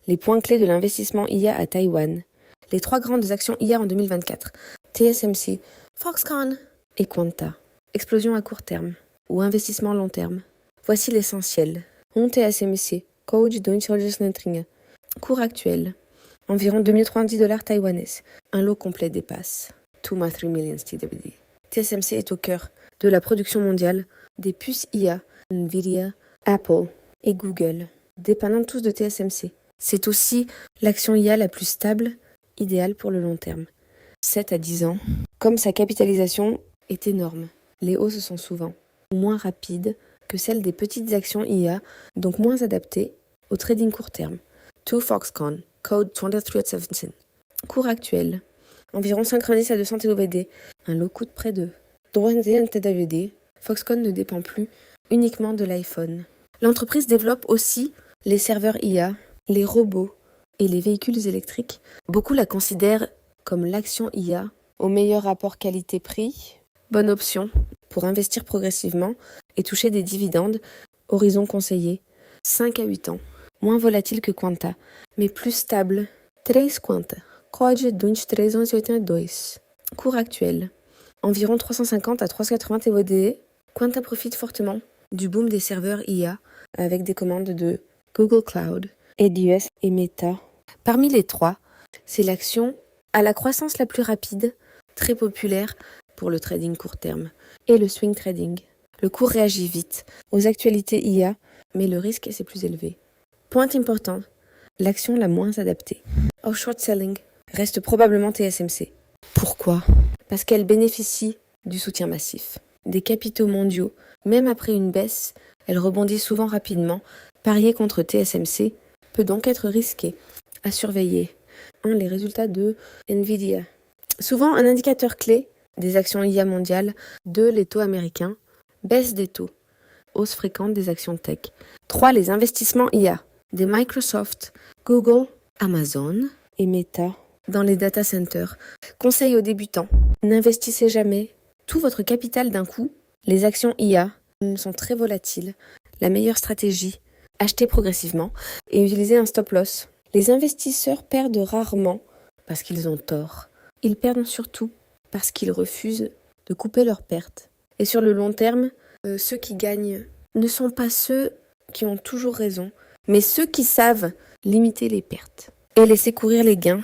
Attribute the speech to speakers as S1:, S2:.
S1: Les points clés de l'investissement IA à Taïwan. Les 3 grandes actions IA en 2024. TSMC, Foxconn et Quanta. Explosion à court terme ou investissement long terme. Voici l'essentiel. TSMC, Coach Deutschland. Cours actuel. Environ 2030 $ taïwanais. Un lot complet dépasse 2,3 millions TWD. TSMC est au cœur de la production mondiale des puces IA, Nvidia, Apple et Google, dépendant tous de TSMC. C'est aussi l'action IA la plus stable, idéale pour le long terme. 7 à 10 ans. Comme sa capitalisation est énorme, les hausses sont souvent moins rapides que celles des petites actions IA, donc moins adaptées au trading court terme. 2 Foxconn, code 2317. Cours actuel. Environ 90 à 200 TWD. Un lot coûte près de 300 TWD. Foxconn ne dépend plus uniquement de l'iPhone. L'entreprise développe aussi les serveurs IA, les robots et les véhicules électriques. Beaucoup la considèrent comme l'action IA au meilleur rapport qualité-prix. Bonne option pour investir progressivement et toucher des dividendes. Horizon conseillé 5 à 8 ans. Moins volatile que Quanta, mais plus stable. 3 Quanta. Code 2382. Cours actuel. Environ 350 à 380 TWD. Quanta profite fortement du boom des serveurs IA avec des commandes de Google Cloud, AWS et Meta. Parmi les 3, c'est l'action à la croissance la plus rapide, très populaire pour le trading court terme et le swing trading. Le cours réagit vite aux actualités IA, mais le risque c'est plus élevé. Point important, l'action la moins adaptée. Au short selling reste probablement TSMC. Pourquoi ? Parce qu'elle bénéficie du soutien massif des capitaux mondiaux. Même après une baisse, elle rebondit souvent rapidement. Parier contre TSMC peut donc être risqué. À surveiller. 1. Les résultats de Nvidia. Souvent un indicateur clé des actions IA mondiales. 2. Les taux américains. Baisse des taux. Hausse fréquente des actions tech. 3. Les investissements IA. Des Microsoft, Google, Amazon et Meta dans les data centers. Conseil aux débutants. N'investissez jamais tout votre capital d'un coup. Les actions IA sont très volatiles. La meilleure stratégie, acheter progressivement et utiliser un stop loss. Les investisseurs perdent rarement parce qu'ils ont tort. Ils perdent surtout parce qu'ils refusent de couper leurs pertes. Et sur le long terme, ceux qui gagnent ne sont pas ceux qui ont toujours raison, mais ceux qui savent limiter les pertes et laisser courir les gains.